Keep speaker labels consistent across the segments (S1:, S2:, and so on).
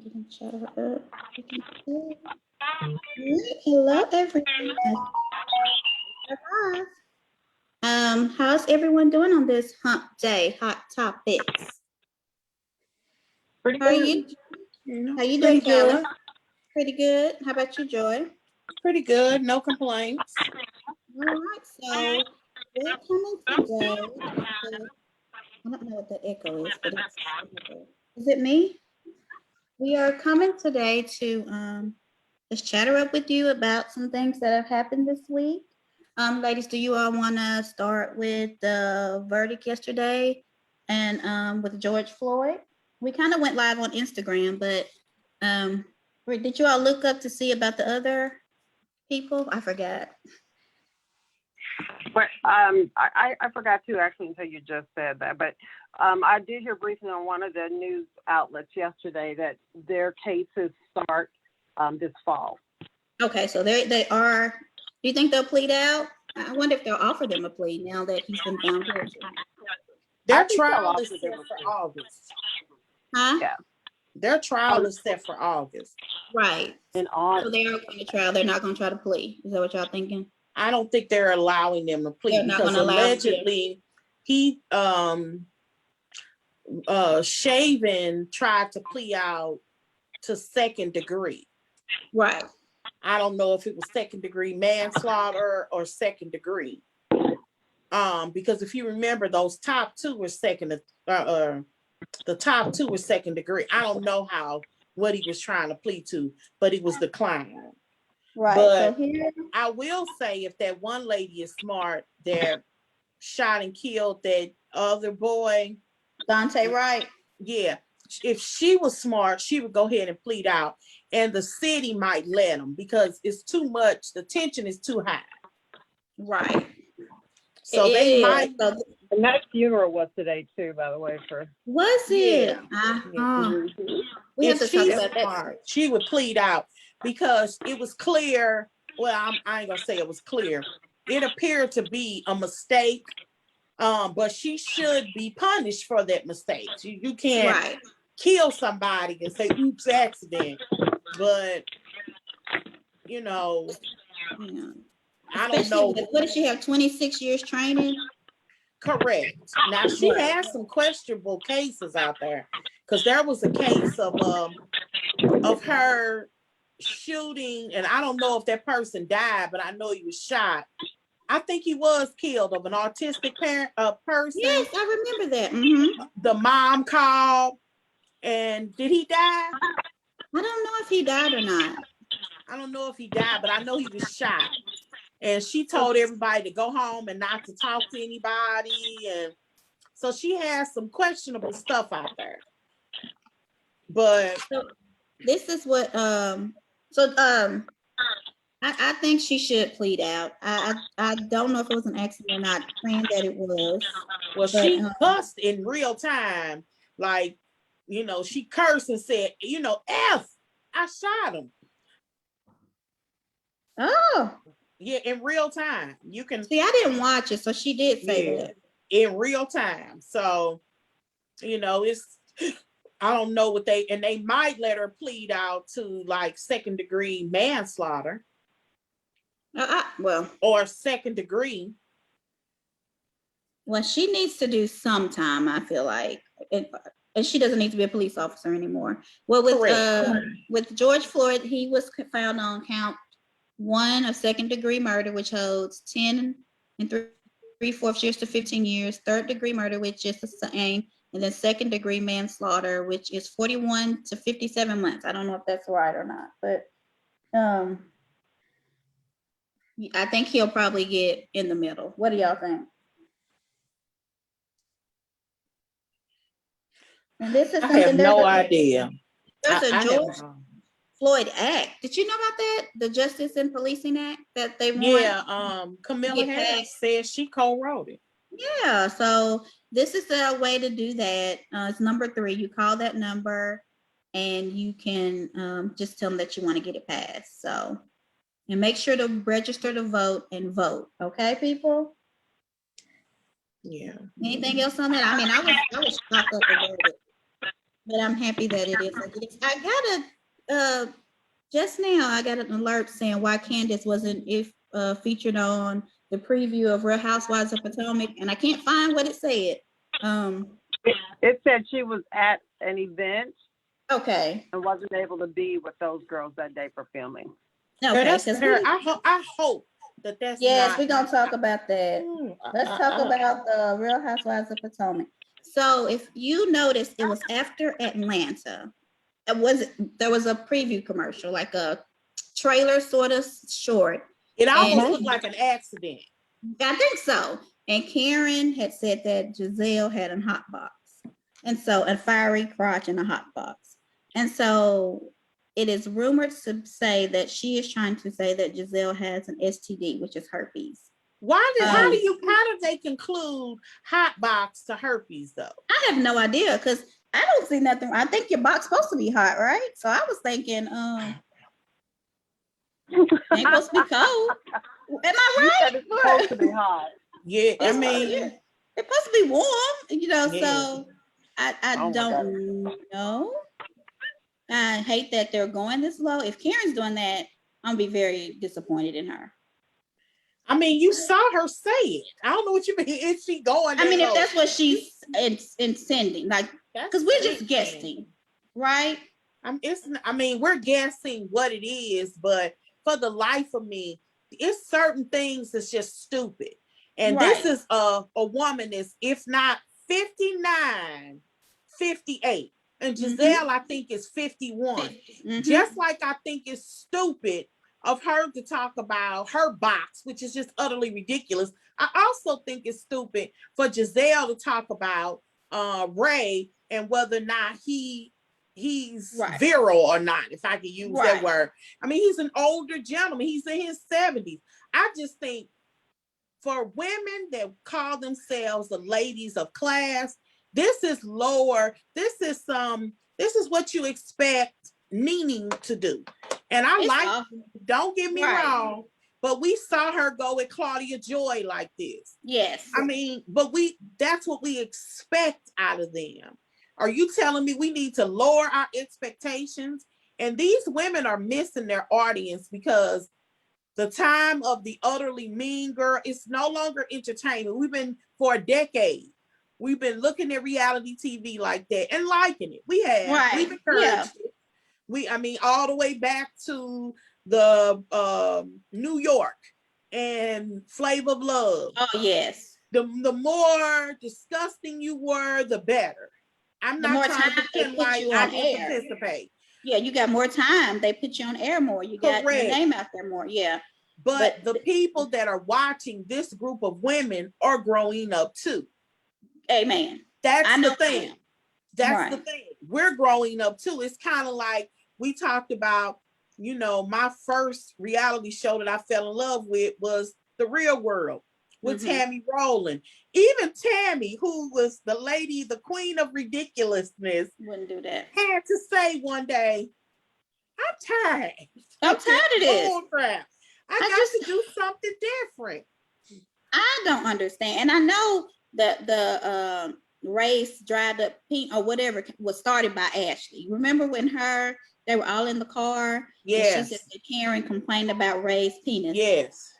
S1: We can shut her up. Hello, everyone. How's everyone doing on this hump day? Hot topics.
S2: Pretty
S1: How are
S2: good.
S1: you? How you doing,
S3: Pretty good.
S1: Tyler? Pretty good. How about you, Joy?
S3: Pretty good. No complaints.
S1: All right. So we're coming today. I don't know what the echo is, but is it me? We are coming today to just chatter up with you about some things that have happened this week. Ladies, do you all want to start with the verdict yesterday and with George Floyd? We kind of went live on Instagram, but did you all look up to see about the other people? I forgot.
S2: But I forgot to actually until you just said that. But I did hear briefly on one of the news outlets yesterday that their cases start this fall.
S1: Okay, so they are. Do you think they'll plead out? I wonder if they'll offer them a plea now that he's been found guilty.
S3: Their trial is set for August.
S1: Huh?
S2: Yeah.
S3: Their trial is set for August.
S1: Right.
S2: In August.
S1: So they are going to trial. They're not going to try to plea. Is that what y'all thinking?
S3: I don't think they're allowing them to plead because allegedly he Shaven tried to plea out to second degree.
S1: Right.
S3: I don't know if it was second degree manslaughter or second degree. Because if you remember, those top two were second degree. I don't know what he was trying to plead to, but he was declined.
S1: Right.
S3: But
S1: so here,
S3: I will say, if that one lady is smart that shot and killed that other boy,
S1: Dante Wright.
S3: Yeah, if she was smart, she would go ahead and plead out, and the city might let him because it's too much. The tension is too high.
S1: Right.
S3: So they might.
S2: And that funeral was today too, by the way.
S1: Was it? We have
S3: If
S1: to talk about that.
S3: She would plead out because it was clear. Well, I ain't gonna say it was clear. It appeared to be a mistake, but she should be punished for that mistake. You can't kill somebody and say oops, accident. But I don't know.
S1: What did she have? 26 years training?
S3: Correct. Now she has some questionable cases out there because there was a case of her shooting, and I don't know if that person died, but I know he was shot. I think he was killed of an autistic person.
S1: Yes, I remember that. Mm-hmm.
S3: The mom called, and did he die?
S1: I don't know if he died or not.
S3: I don't know if he died, but I know he was shot. And she told everybody to go home and not to talk to anybody. And so she has some questionable stuff out there. But
S1: so this is what I think she should plead out. I don't know if it was an accident or not, praying that it was.
S3: Well, she cussed in real time. Like, she cursed and said, F, I shot him.
S1: Oh.
S3: Yeah, in real time. You can
S1: see, I didn't watch it, so she did say that.
S3: In real time. So, it's I don't know what they might let her plead out to like second degree manslaughter. Or second degree.
S1: Well, she needs to do some time, I feel like. And she doesn't need to be a police officer anymore. Well, with George Floyd, he was found on count 1 of second degree murder, which holds 10 and 3/4 years to 15 years, third degree murder, which is the same, and then second degree manslaughter, which is 41 to 57 months. I don't know if that's right or not, but I think he'll probably get in the middle. What do y'all think? And this is
S3: I have no idea.
S1: There's a George Floyd Act. Did you know about that? The Justice and Policing Act that they want?
S3: Yeah, Kamala Harris says she co-wrote it.
S1: Yeah, so this is the way to do that. It's number 3. You call that number and you can just tell them that you want to get it passed. So, and make sure to register to vote and vote. Okay, people?
S3: Yeah.
S1: Anything else on that? I mean, I was shocked at the verdict. but I'm happy that it is like it is. I got just now I got an alert saying why Candace wasn't featured on the preview of Real Housewives of Potomac, and I can't find what it said.
S2: It said she was at an event
S1: Okay.
S2: and wasn't able to be with those girls that day for filming.
S1: Okay,
S3: That's
S1: because
S3: her. I hope that that's
S1: yes,
S3: not.
S1: we're gonna talk about that. Let's talk about the Real Housewives of Potomac. So if you notice, it was after Atlanta. There was a preview commercial, like a trailer sort of short.
S3: It almost
S1: And
S3: looked like an accident.
S1: I think so. And Karen had said that Gizelle had a hot box. And so a fiery crotch and a hot box. And so it is rumored to say that she is trying to say that Gizelle has an STD, which is herpes.
S3: How do they conclude hot box to herpes though?
S1: I have no idea because I don't see nothing. I think your box supposed to be hot, right? So I was thinking, ain't supposed to be cold. Am I right?
S2: You said it's supposed to be hot.
S3: Yeah, I mean,
S1: it's supposed to be warm,
S3: Yeah.
S1: so I don't know. I hate that they're going this low. If Karen's doing that, I'm gonna be very disappointed in her.
S3: I mean, you saw her say it. I don't know what you mean. Is she going?
S1: I mean,
S3: low?
S1: if that's what she's intending, like, because we're just guessing, right?
S3: We're guessing what it is, but for the life of me, it's certain things that's just stupid. And this is a woman that's, if not 59, 58. And Gizelle, I think, is 51. Just like I think it's stupid of her to talk about her box, which is just utterly ridiculous. I also think it's stupid for Gizelle to talk about Ray and whether or not he's virile or not, if I can use that word. I mean, he's an older gentleman. He's in his 70s. I just think for women that call themselves the ladies of class, this is lower. This is what you expect Nene to do. And don't get me wrong, but we saw her go with Claudia Joy like this.
S1: Yes.
S3: I mean, but that's what we expect out of them. Are you telling me we need to lower our expectations? And these women are missing their audience because the time of the utterly mean girl is no longer entertainment. We've been for a decade. We've been looking at reality TV like that and liking it. We have. We've encouraged it. All the way back to the New York and Flavor of Love.
S1: Oh, yes.
S3: The more disgusting you were, the better. I'm not trying to pretend like I didn't participate.
S1: Yeah, you got more time. They put you on air more. You got your name out there more. Yeah.
S3: But the people that are watching this group of women are growing up too.
S1: Amen.
S3: That's the thing. That's the thing. We're growing up too. It's kind of like we talked about, my first reality show that I fell in love with was The Real World with Tammy Rowland. Even Tammy, who was the lady, the queen of ridiculousness,
S1: wouldn't do that.
S3: Had to say one day, I'm tired.
S1: I'm tired of this.
S3: Crap. I got to do something different.
S1: I don't understand. And I know that the race dried up pink or whatever was started by Ashley. Remember when they were all in the car?
S3: Yes.
S1: And she said that Karen complained about Ray's penis.
S3: Yes.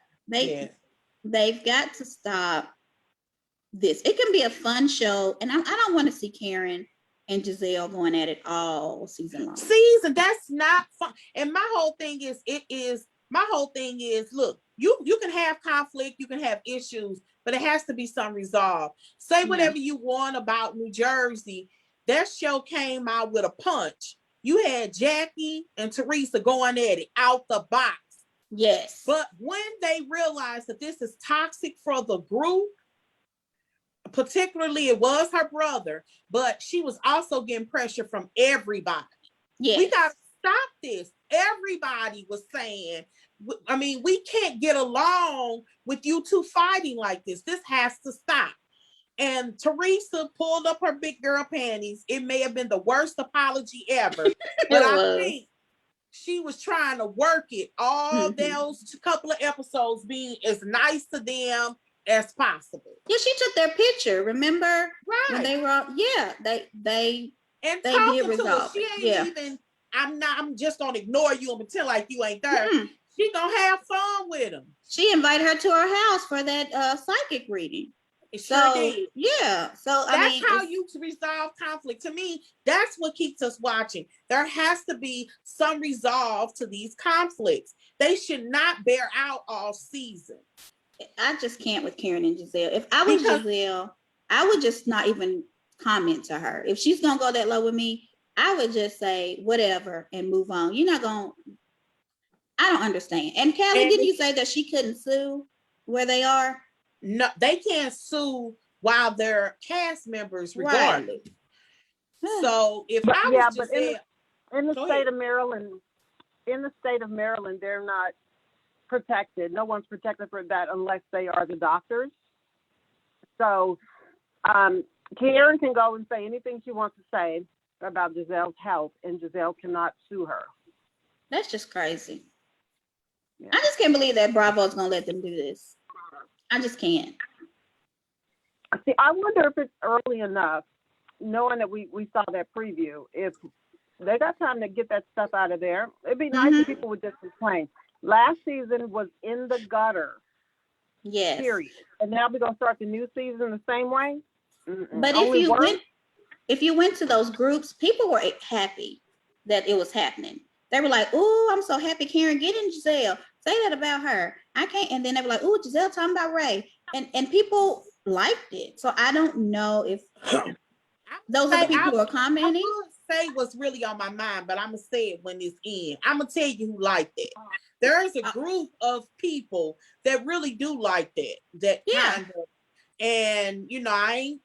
S1: They've got to stop this. It can be a fun show. And I don't want to see Karen and Gizelle going at it all season long.
S3: That's not fun. And my whole thing is, look, you can have conflict, you can have issues, but it has to be some resolve. Say whatever you want about New Jersey. That show came out with a punch. You had Jackie and Teresa going at it out the box.
S1: Yes.
S3: But when they realized that this is toxic for the group, particularly it was her brother, but she was also getting pressure from everybody. Yes. We got to stop this. Everybody was saying, we can't get along with you two fighting like this. This has to stop. And Teresa pulled up her big girl panties. It may have been the worst apology ever, but I think she was trying to work it all those couple of episodes being as nice to them as possible.
S1: Yeah, she took their picture, remember?
S3: Right.
S1: When they were they
S3: and
S1: They did
S3: talking to her.
S1: resolve
S3: She
S1: it.
S3: ain't
S1: Yeah.
S3: even, I'm just gonna ignore you and pretend like you ain't there.
S1: Mm-mm.
S3: She gonna have fun with him.
S1: She invited her to her house for that psychic reading.
S3: It
S1: So
S3: sure did.
S1: yeah. So I
S3: That's
S1: mean,
S3: how you resolve conflict. To me, that's what keeps us watching. There has to be some resolve to these conflicts. They should not bear out all season.
S1: I just can't with Karen and Gizelle. If I was
S3: Because
S1: Gizelle, I would just not even comment to her. If she's gonna go that low with me, I would just say whatever and move on. You're not gonna. I don't understand. And Callie,
S3: and
S1: didn't you say that she couldn't sue where they are?
S3: no, they can't sue while they're cast members,
S1: Right.
S3: regardless. So if
S2: But
S3: I
S2: yeah,
S3: was
S2: but
S3: Giselle,
S2: in the
S3: go
S2: state
S3: ahead.
S2: of Maryland, they're not protected. No one's protected for that unless they are the doctors. So Karen can go and say anything she wants to say about Giselle's health, and Giselle cannot sue her.
S1: That's just crazy.
S2: Yeah.
S1: I just can't believe that Bravo's gonna let them do this. I just can't.
S2: See, I wonder if it's early enough, knowing that we saw that preview, if they got time to get that stuff out of there. It'd be nice if people would just complain. Last season was in the gutter,
S1: Yes.
S2: period. And now we're gonna start the new season the same way.
S1: But
S2: Only
S1: if you went to those groups, people were happy that it was happening. They were like, "Oh, I'm so happy, Karen, get in Gizelle. Say that about her. I can't." And then they were like, "Oh, Gizelle talking about Ray," and people liked it. So I don't know if those are the people who are
S3: I
S1: commenting.
S3: would say what's really on my mind, but I'm gonna say it when it's in. I'm gonna tell you who liked it. There's a group of people that really do like that. That
S1: Yeah.
S3: kind of, and I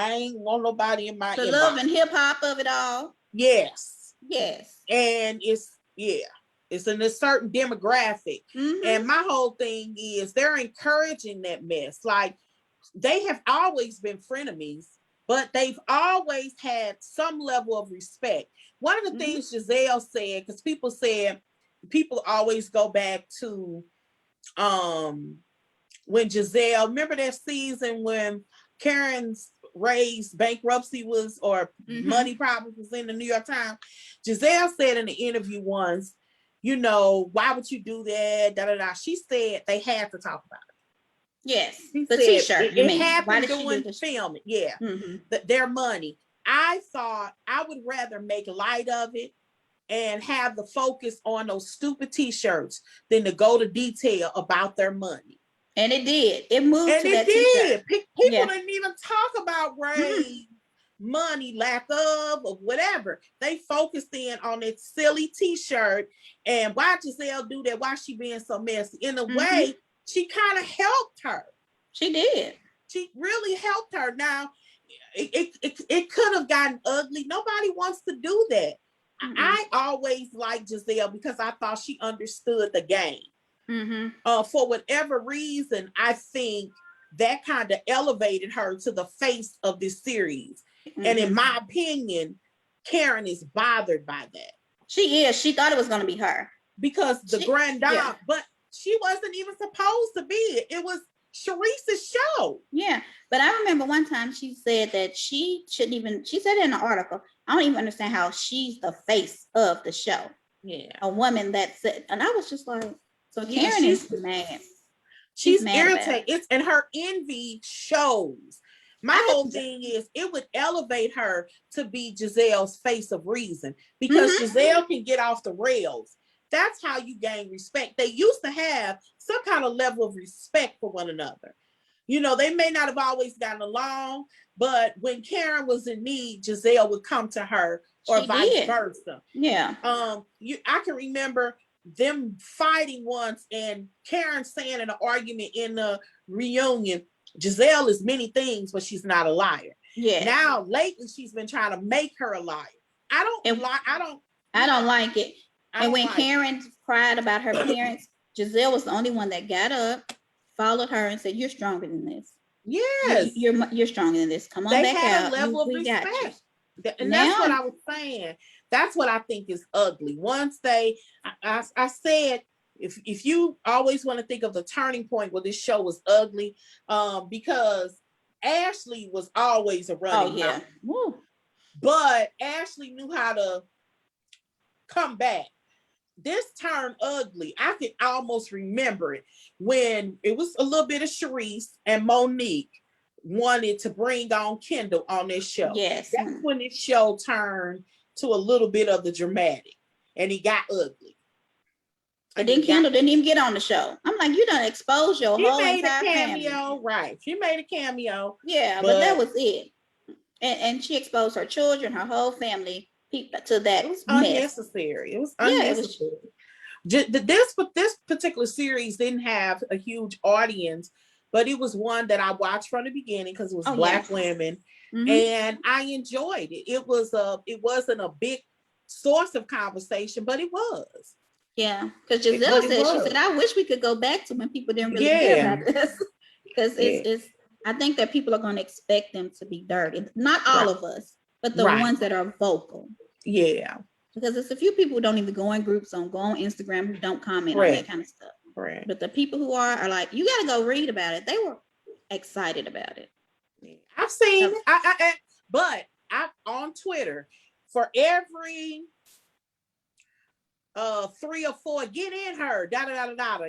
S3: ain't want nobody in my
S1: The
S3: inbox.
S1: love and hip hop of it all.
S3: Yes.
S1: Yes.
S3: And it's in a certain demographic. And my whole thing is they're encouraging that mess. Like, they have always been frenemies, but they've always had some level of respect. One of the things Gizelle said, because people always go back to when Gizelle, remember that season when Karen's raised bankruptcy was, or money problems was in the New York Times. Gizelle said in the interview once, why would you do that? Da, da, da. She said they had to talk about it.
S1: Yes.
S3: She
S1: The
S3: said
S1: t-shirt.
S3: it
S1: Why
S3: happened
S1: did she do
S3: during
S1: this?
S3: filming. Yeah. Their money. I thought I would rather make light of it and have the focus on those stupid t-shirts than to go to detail about their money.
S1: And it did. It moved
S3: And
S1: to
S3: it
S1: that
S3: did.
S1: t-shirt.
S3: People didn't even talk about Ray's money, lack of, or whatever. They focused in on that silly t-shirt and why Gizelle do that, why she being so messy. In a way, she kind of helped her.
S1: She did.
S3: She really helped her. Now, it could have gotten ugly. Nobody wants to do that. I always liked Gizelle because I thought she understood the game. For whatever reason, I think that kind of elevated her to the face of this series. And in my opinion, Karen is bothered by that.
S1: She is. She thought it was going to be her.
S3: Because the granddaughter, but she wasn't even supposed to be it. It was Sharice's show.
S1: Yeah. But I remember one time she said that she shouldn't even, she said it in an article, I don't even understand how she's the face of the show.
S3: Yeah.
S1: A woman that said, and I was just like, so Karen is mad.
S3: She's irritated. And her envy shows. My whole thing is it would elevate her to be Giselle's face of reason, because Gizelle can get off the rails. That's how you gain respect. They used to have some kind of level of respect for one another. They may not have always gotten along, but when Karen was in need, Gizelle would come to her, or vice versa.
S1: Yeah.
S3: I can remember them fighting once and Karen saying in an argument in the reunion, Gizelle is many things, but she's not a liar. Yeah. Now lately she's been trying to make her a liar. I don't like it.
S1: And when Karen cried about her parents, Gizelle was the only one that got up, followed her, and said, "You're stronger than this.
S3: Yes,
S1: you're stronger than this. Come on back out." They had a level of respect,
S3: and that's what I was saying. That's what I think is ugly. Once I said, if you always want to think of the turning point where this show was ugly, because Ashley was always a running mouth. but Ashley knew how to come back. This turned ugly. I can almost remember it when it was a little bit of Sharice and Monique wanted to bring on Kendall on this show.
S1: Yes.
S3: That's when this show turned to a little bit of the dramatic, and he got ugly.
S1: And then Kendall didn't even get on the show. I'm like, you done exposed your whole entire family.
S3: Right. She made a cameo.
S1: Yeah, but that was it. And she exposed her children, her whole family to that.
S3: It was
S1: mess.
S3: unnecessary. It was unnecessary. This particular series didn't have a huge audience, but it was one that I watched from the beginning because it was Black women, and I enjoyed it. It wasn't a big source of conversation, but it was.
S1: Yeah, because Gizelle she said, I wish we could go back to when people didn't really care about this. Because it's I think that people are going to expect them to be dirty. Not all of us, but the ones that are vocal. Yeah. Because it's a few people who don't even go in groups, go on Instagram, who don't comment on that kind of stuff. Right. But the people who are like, you got to go read about it. They were excited about it.
S3: I've seen, but on Twitter, for every 3 or 4 get in her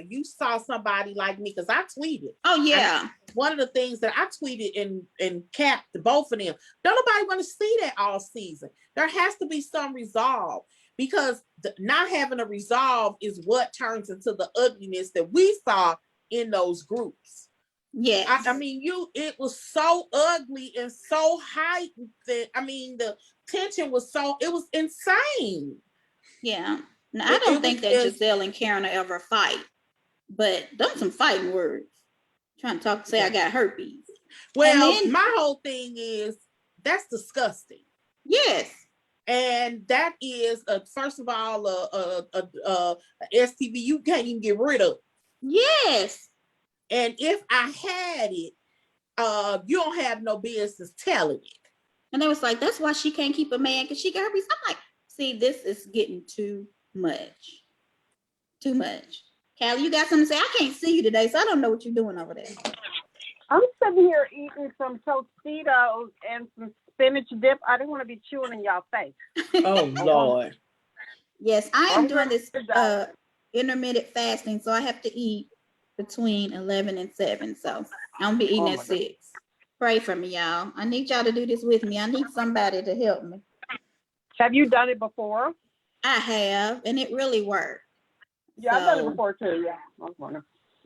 S3: you saw somebody like me, because I tweeted.
S1: Oh yeah,
S3: one of the things that I tweeted and capped both of them. Don't nobody want to see that all season. There has to be some resolve, because not having a resolve is what turns into the ugliness that we saw in those groups. Yeah, I mean, it was so ugly and so heightened that the tension was it was insane.
S1: Yeah. Now, I don't think that Gizelle and Karen will ever fight, but those some fighting words. Trying to say I got herpes.
S3: Well, my whole thing is that's disgusting.
S1: Yes.
S3: And that is, first of all, a STD you can't even get rid of. Yes. And if I had it, you don't have no business telling it.
S1: And they was like, that's why she can't keep a man, because she got herpes. I'm like, see, this is getting too much. Too much. Callie, you got something to say? I can't see you today, so I don't know what you're doing over there.
S2: I'm sitting here eating some Tostitos and some spinach dip. I didn't want to be chewing in y'all face.
S3: Oh, Lord.
S1: Yes, I am doing this intermittent fasting, so I have to eat between 11 and 7, so I'm be eating at 6. Pray for me, y'all. I need y'all to do this with me. I need somebody to help me.
S2: Have you done it before?
S1: I have, and it really worked.
S2: Yeah, I've done it before too. Yeah,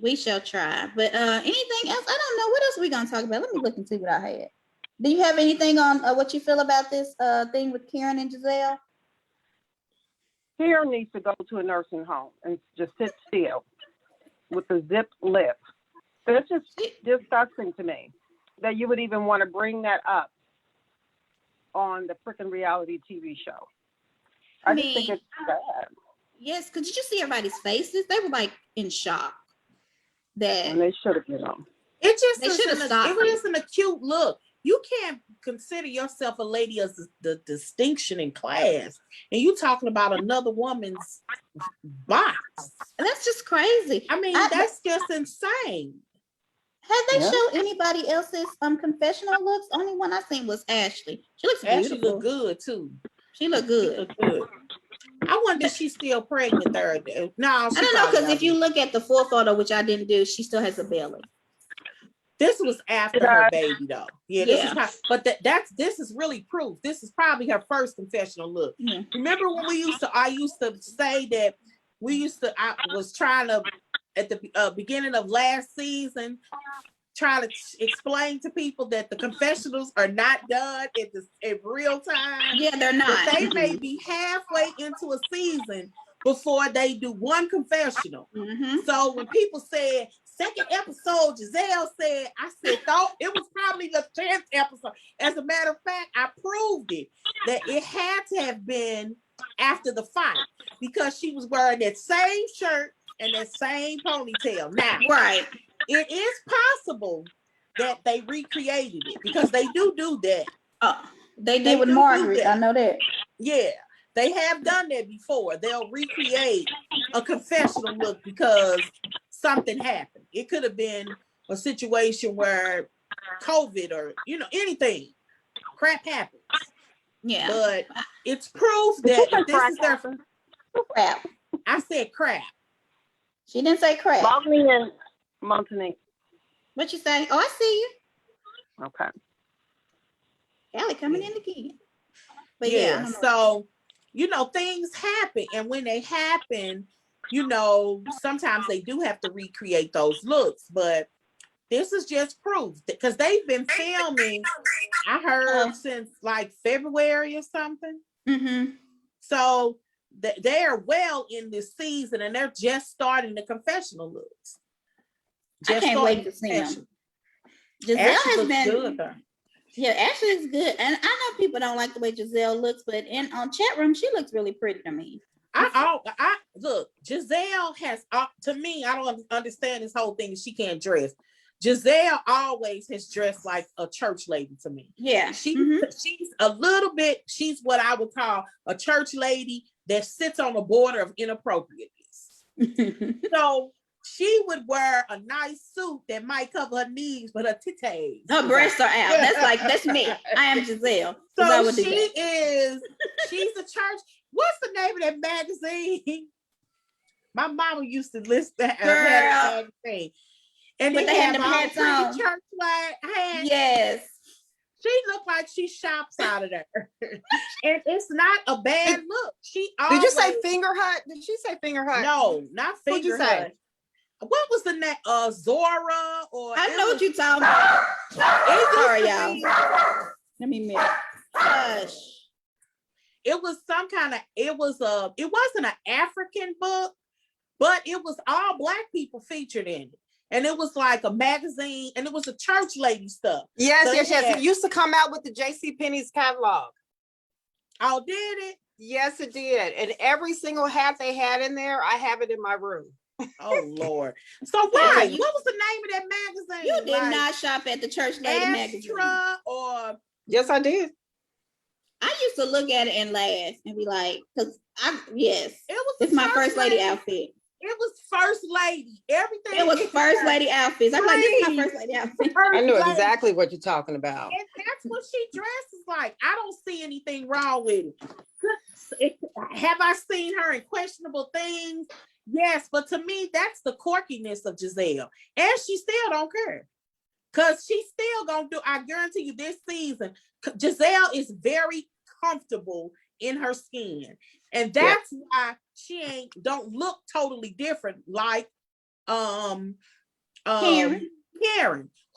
S1: we shall try. But anything else? I don't know. What else are we gonna talk about? Let me look and see what I had. Do you have anything on what you feel about this thing with Karen and Gizelle?
S2: Karen needs to go to a nursing home and just sit still with a zipped lip. That's just disgusting to me that you would even want to bring that up on the freaking reality TV show. I just think it's bad.
S1: Yes, because did you see everybody's faces? They were like in shock.
S2: And they should have been on.
S3: It isn't a cute look. You can't consider yourself a lady as the distinction in class, and you talking about another woman's box.
S1: That's just crazy.
S3: I mean, that's just insane.
S1: Have they showed anybody else's confessional looks? Only one I seen was Ashley. She looks beautiful.
S3: Ashley look good too.
S1: She look good.
S3: I wonder if she's still pregnant third day. No, I
S1: don't know, because if you look at the full photo, which I didn't do, she still has a belly.
S3: This was after her baby, though. This is really proof. This is probably her first confessional look. Yeah. Remember when I used to say that I was trying to, at the beginning of last season, trying to explain to people that the confessionals are not done in real time.
S1: Yeah, they're not.
S3: But they may be halfway into a season before they do one confessional. Mm-hmm. So when people said second episode, Gizelle said, I said, thought it was probably the 10th episode. As a matter of fact, I proved it, that it had to have been after the fight, because she was wearing that same shirt and that same ponytail. Now,
S1: right.
S3: It is possible that they recreated it, because they do that.
S1: They did with Margaret. I know that.
S3: Yeah, they have done that before. They'll recreate a confessional look because something happened. It could have been a situation where COVID or anything, crap happens.
S1: Yeah.
S3: But it's proof
S2: Did
S3: that
S2: you say
S3: if this
S2: crack
S3: is their,
S2: happened?
S1: Crap.
S3: I said crap.
S1: She didn't say crap.
S2: Balcony and Montanique.
S1: What you say? Oh, I see you.
S2: Okay.
S1: Allie coming in again. But yeah, I
S3: Yeah.
S1: don't know.
S3: So, you know, things happen. And when they happen, you know, sometimes they do have to recreate those looks. But this is just proof because they've been filming, I heard, since like February or something.
S1: Mm-hmm.
S3: So they're well in this season and they're just starting the confessional looks.
S1: I can't wait to see them. Gizelle
S3: Ashley
S1: has
S3: looks
S1: been
S3: good, though.
S1: Yeah, Ashley is good. And I know people don't like the way Gizelle looks, but on chat room, she looks really pretty to me.
S3: I look, Gizelle has, to me, I don't understand this whole thing. She can't dress. Gizelle always has dressed like a church lady to me.
S1: Yeah.
S3: She's a little bit, she's what I would call a church lady that sits on the border of inappropriateness. So she would wear a nice suit that might cover her knees, but her titties.
S1: Her breasts are out. That's me. I am Gizelle.
S3: So she's a church. What's the name of that magazine? My mama used to list that magazine. And
S1: but they had them
S3: all
S1: hats
S3: pretty
S1: on.
S3: church hats.
S1: Yes.
S3: She looked like she shops out of there. And it's not a bad look.
S4: Did you say finger hut? Did she say finger hut?
S3: No, not
S4: What'd you
S3: finger
S4: say?
S3: hut. What was the name? Zora or
S1: I know what you're talking about. Sorry, y'all. Let me mute. Hush.
S3: It was some kind of, it wasn't an African book, but it was all Black people featured in it. And it was like a magazine, and it was a church lady stuff.
S4: Yes,
S3: So
S4: yes. It used to come out with the J.C. Penney's catalog.
S3: Oh, did it?
S4: Yes, it did. And every single hat they had in there, I have it in my room.
S3: Oh, Lord. So why? What was the name of that magazine?
S1: You did not shop at the church lady magazine.
S3: Or
S4: yes, I did.
S1: I used to look at it and laugh and be like, it's my first
S3: lady
S1: outfit.
S3: It was first lady. Everything.
S1: It was first lady outfits. I'm like, this is my first lady outfit.
S4: I knew exactly what you're talking about.
S3: And that's what she dresses like. I don't see anything wrong with it. Have I seen her in questionable things? Yes, but to me, that's the quirkiness of Gizelle. And she still don't care. Because she's still going to do, I guarantee you this season, Gizelle is very comfortable in her skin. And that's why she don't look totally different like Karen,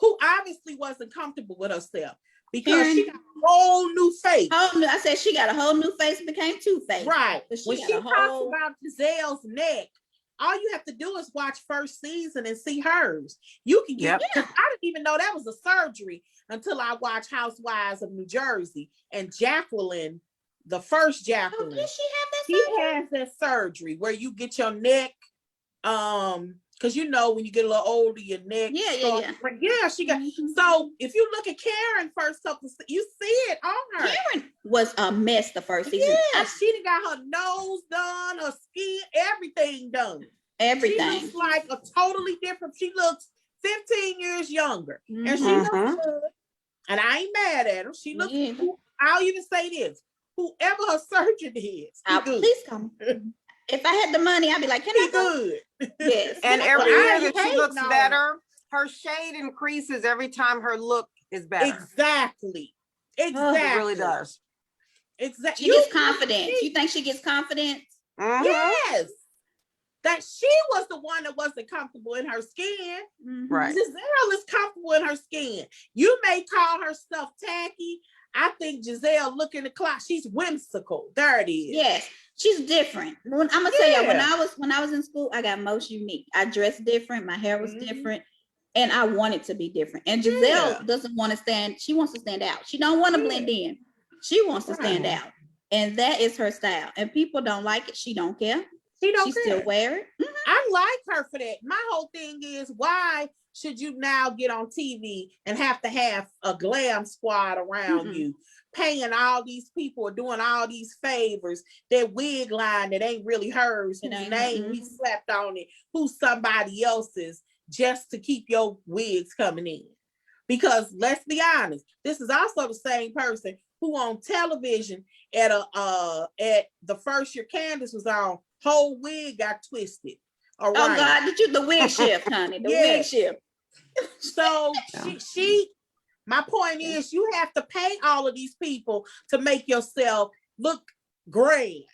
S3: who obviously wasn't comfortable with herself because she got a whole new face.
S1: I said she got a whole new face and became Two-Face.
S3: Right. When she talks about Gizelle's neck, all you have to do is watch first season and see hers. You can get, I didn't even know that was a surgery until I watched Housewives of New Jersey, and Jacqueline, the first Jacqueline.
S1: Oh, did she have that
S3: surgery?
S1: surgery?
S3: She has that surgery where you get your neck, because you know when you get a little older, your neck. Yeah, she got. So if you look at Karen first couple, you see it on her.
S1: Karen was a mess the first season.
S3: Yeah, she done got her nose done, her skin, everything done.
S1: Everything.
S3: She looks like a totally different. She looks 15 years younger, and she looks good. And I ain't mad at her. She looks. I'll even say this: whoever her surgeon is,
S1: please come. If I had the money, I'd be like, "Can I
S3: go?"
S4: Yes. And every year that she looks better, her shade increases every time her look is better.
S3: Exactly.
S4: It really does.
S3: Exactly.
S1: She gets confidence. You think she gets confidence?
S3: Yes. That she was the one that wasn't comfortable in her skin.
S4: Right.
S3: Gizelle is comfortable in her skin. You may call her stuff tacky. I think Gizelle, look in the clock. She's whimsical. There it is.
S1: Yes, she's different. I'm gonna tell you, when I was in school, I got most unique. I dressed different. My hair was different, and I wanted to be different. And Gizelle doesn't want to stand. She wants to stand out. She don't want to blend in. She wants to stand out, and that is her style. And people don't like it. She don't care. She still wear it.
S3: I like her for that. My whole thing is, why should you now get on TV and have to have a glam squad around you, paying all these people or doing all these favors, that wig line that ain't really hers, whose name we slapped on it, who's somebody else's, just to keep your wigs coming in. Because let's be honest, this is also the same person who on television at the first year Candace was on, whole wig got twisted.
S1: Oh God, the wig shift, honey. The wig shift.
S3: So she my point is you have to pay all of these people to make yourself look grand.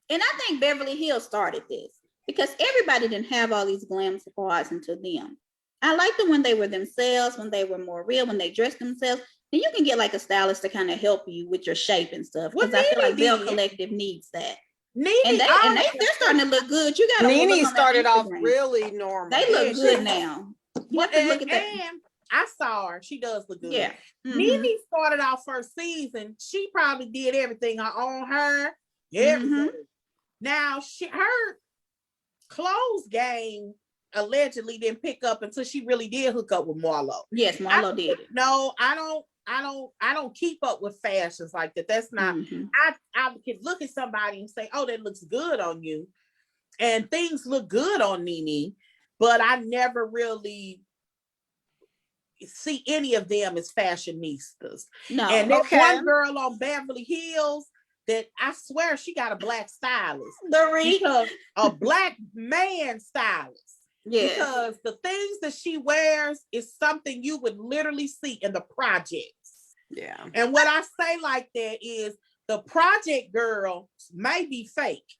S1: And I think Beverly Hills started this because everybody didn't have all these glam squads until them. I liked it when they were themselves, when they were more real, when they dressed themselves. And you can get like a stylist to kind of help you with your shape and stuff. Because I feel like Bell Collective needs that.
S3: Nene,
S1: they're starting to look good. You got
S4: Nene started off really normal.
S1: They look good now. You have to look at that.
S3: And I saw her. She does look good.
S1: Yeah.
S3: Nene started off first season. She probably did everything her own hair. Everything. Now her clothes game allegedly didn't pick up until she really did hook up with Marlo.
S1: Yes, Marlo did.
S3: No, I don't keep up with fashions like that. That's not. I can look at somebody and say, "Oh, that looks good on you," and things look good on Nene, but I never really see any of them as fashionistas.
S1: No.
S3: And that one girl on Beverly Hills that I swear she got a black stylist. Because a black man stylist. Yeah. Because the things that she wears is something you would literally see in the projects.
S4: Yeah.
S3: And what I say like that is the project girl may be fake.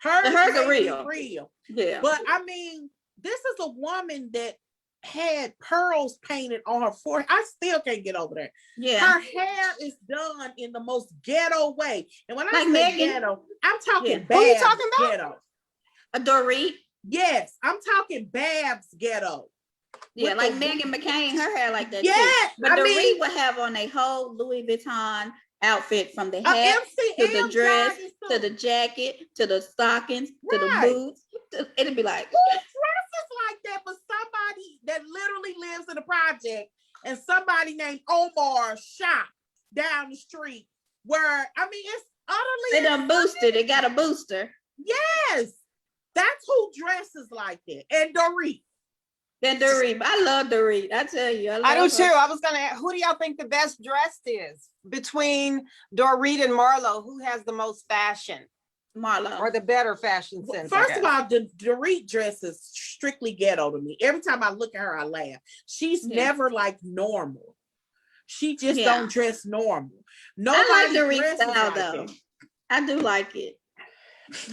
S3: Hers are real. Yeah. But I mean, this is a woman that had pearls painted on her forehead. I still can't get over that. Yeah. Her hair is done in the most ghetto way. And when I say Megan, ghetto, I'm talking Babs. Who are you talking about? Ghetto.
S1: A Dorit?
S3: Yes, I'm talking Babs ghetto.
S1: Yeah, like Megan McCain, her hair like that.
S3: Yes.
S1: But Dorit would have on a whole Louis Vuitton outfit from the hat to the dress to the jacket to the stockings to the boots. It'd be like
S3: like that, but somebody that literally lives in the project and somebody named Omar shop down the street where, I mean, it's utterly.
S1: They done boosted. They got a booster.
S3: Yes. That's who dresses like that. And Dorit.
S1: Then Dorit. I love Dorit. I tell you.
S4: I do too. I was going to ask, who do y'all think the best dressed is? Between Dorit and Marlo, who has the most fashion?
S1: Marlo.
S4: Or the better fashion sense.
S3: First of all, the Dorit dress is strictly ghetto to me. Every time I look at her, I laugh. She's never like normal. She just don't dress normal. Nobody
S1: I like Dorit's style though. It. I do like it.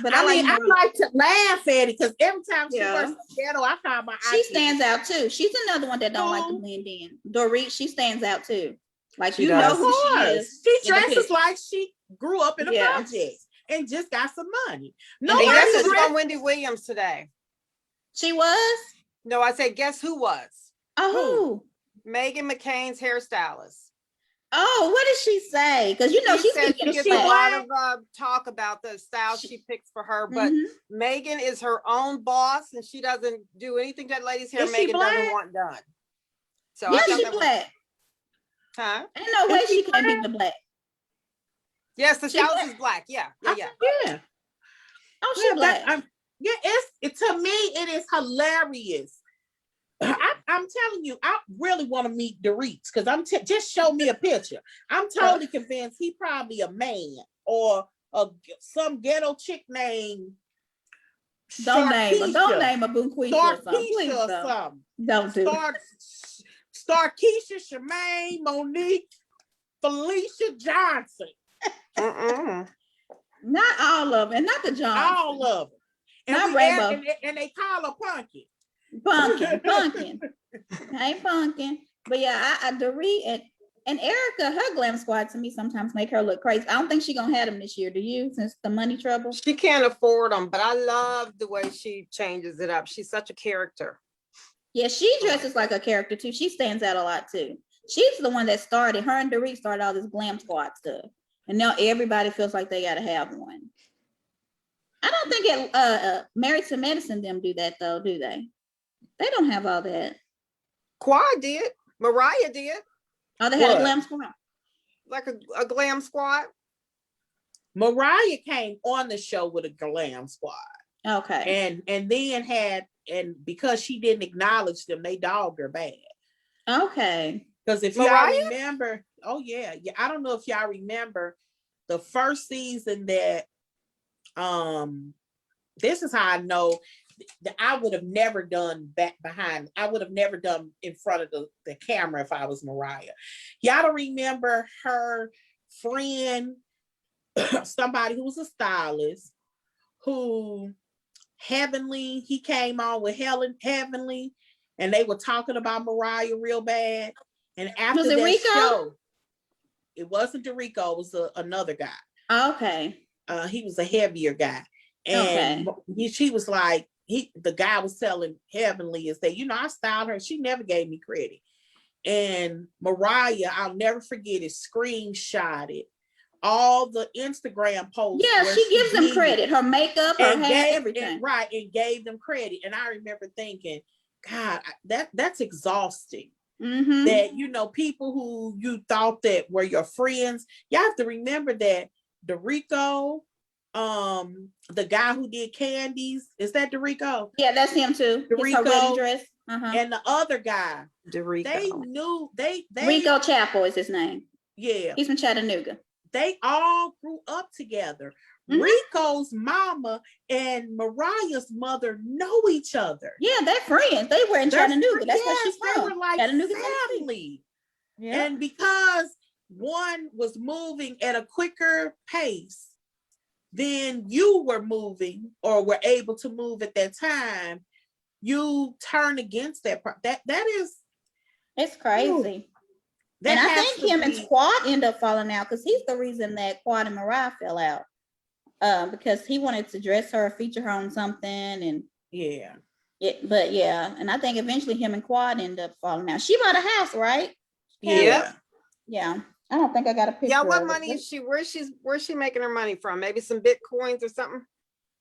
S3: But I like to laugh at it because every time she wears ghetto, I call my
S1: She stands out too. She's another one that don't like to blend in. Dorit, she stands out too. Like she know who she is.
S3: She dresses like she grew up in a project. And just got some money.
S4: No, guess who's from Wendy Williams today?
S1: She was?
S4: No, I said, guess who was?
S1: Oh,
S4: who? Megan McCain's hairstylist.
S1: Oh, what did she say? Because you know
S4: she gets a lot of talk about the style she picks for her, but Megan is her own boss, and she doesn't do anything to that lady's hair. Megan doesn't want done.
S1: So yeah, she's black.
S4: Huh?
S1: Ain't no way she can't be the black.
S4: Yes, the stylist is black. Yeah.
S1: Oh, she's black.
S3: It's to me, it is hilarious. I'm telling you, I really want to meet Dorit's because just show me a picture. I'm totally convinced he probably a man or some ghetto chick named.
S1: Don't name a Bunquisha or something. Don't do it.
S3: Starkeisha, Shemaine, Monique, Felicia Johnson.
S1: Not all of them, not the Johnson.
S3: All of them.
S1: Not Rainbow.
S3: And they call her Punkin.
S1: Punkin. Ain't Punkin. But yeah, I Dorit and Erica, her glam squad to me sometimes make her look crazy. I don't think she's gonna have them this year. Do you? Since the money trouble.
S4: She can't afford them, but I love the way she changes it up. She's such a character.
S1: Yeah, she dresses like a character too. She stands out a lot too. She's the one that started. Her and Dorit started all this glam squad stuff. And now everybody feels like they got to have one. I don't think Married to Medicine them do that though, do they? They don't have all that.
S4: Quad did. Mariah did.
S1: Oh, they had a glam squad?
S4: Like a glam squad?
S3: Mariah came on the show with a glam squad.
S1: Okay.
S3: And then because she didn't acknowledge them, they dogged her bad.
S1: Okay.
S3: Because if y'all remember, oh yeah, I don't know if y'all remember the first season that this is how I know that I would have never done back behind. I would have never done in front of the camera if I was Mariah. Y'all don't remember her friend, somebody who was a stylist, who Heavenly, he came on with Heavenly, and they were talking about Mariah real bad. And after that
S1: Rico?
S3: show, it wasn't Dorico, it was another guy.
S1: Okay.
S3: He was a heavier guy. And she was like, the guy was telling Heavenly is that, I styled her. She never gave me credit. And Mariah, I'll never forget it, screenshotted all the Instagram posts.
S1: Yeah, she gives them credit. Her makeup, her hair, everything.
S3: Right, and gave them credit. And I remember thinking, God, that's exhausting.
S1: Mm-hmm.
S3: That, people who you thought that were your friends, you have to remember that Dorico, the guy who did Candies, is that Dorico?
S1: Yeah, that's him too. His her wedding dress.
S3: And the other guy,
S4: Dorico.
S3: they knew they
S1: Rico Chapel is his name.
S3: Yeah,
S1: he's from Chattanooga.
S3: They all grew up together. Mm-hmm. Rico's mama and Mariah's mother know each other.
S1: Yeah, they're friends. They were in Chattanooga. That's where she's from.
S3: They were like
S1: Chattanooga
S3: family. Yeah. And because one was moving at a quicker pace than you were moving or were able to move at that time, you turn against that. That is,
S1: it's crazy. And I think him and Quad end up falling out because he's the reason that Quad and Mariah fell out. Because he wanted to dress her or feature her on something, and and I think eventually him and Quad end up falling out. She bought a house, right?
S3: Yeah.
S1: Yeah. I don't think I got a picture.
S4: Yeah, what money is she? Where's she making her money from? Maybe some Bitcoins or something?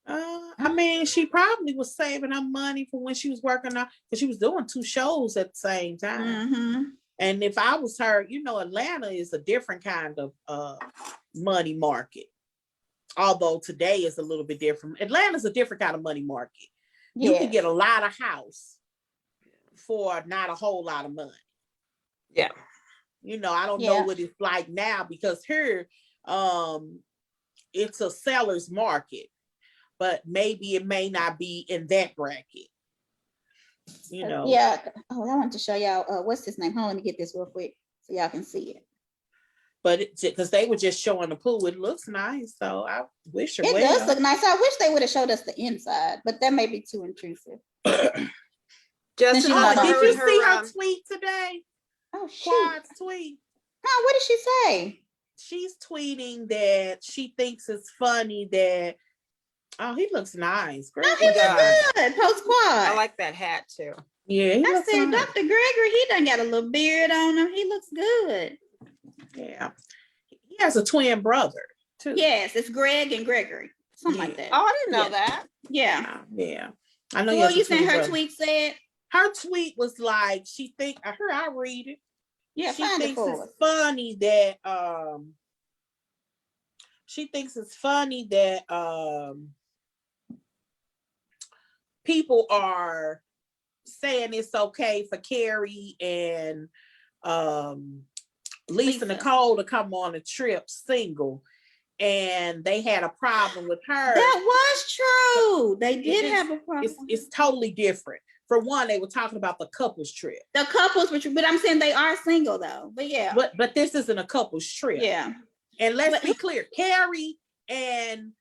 S3: I mean, she probably was saving her money for when she was working on, because she was doing 2 shows at the same time.
S1: Mm-hmm.
S3: And if I was her, Atlanta is a different kind of money market. Although today is a little bit different. Atlanta's a different kind of money market. You can get a lot of house for not a whole lot of money.
S4: Yeah.
S3: I don't know what it's like now, because here, it's a seller's market, but maybe it may not be in that bracket.
S1: Yeah. Oh, I want to show y'all what's his name. Hold on, let me get this real quick so y'all can see it.
S3: But because they were just showing the pool, it looks nice. So I wish her
S1: it does look nice. I wish they would have showed us the inside, but that may be too intrusive.
S3: Justin, did you see her tweet today?
S1: Oh, shoot.
S3: Quad's tweet.
S1: Oh, what did she say?
S3: She's tweeting that she thinks it's funny that, oh, he looks nice.
S1: Great. No, he looks good. Post Quad.
S4: I like that hat too.
S3: Yeah,
S1: I said, nice. Dr. Gregory, he done got a little beard on him. He looks good.
S3: Yeah. He has a twin brother too.
S1: Yes, it's Greg and Gregory. Something like that.
S4: Oh, I didn't know that.
S1: Yeah.
S3: Yeah. I know.
S1: Well, you saying her tweet said?
S3: Her tweet was like, she think I'll read it.
S1: Yeah,
S3: she thinks it's funny that people are saying it's okay for Carrie and Lisa Nicole to come on a trip single, and they had a problem with her.
S1: That was true. They did have a problem.
S3: It's totally different. For one, they were talking about the couples trip.
S1: The couples, but I'm saying they are single though. But yeah.
S3: But this isn't a couples trip.
S1: Yeah.
S3: And let's be clear, Carrie and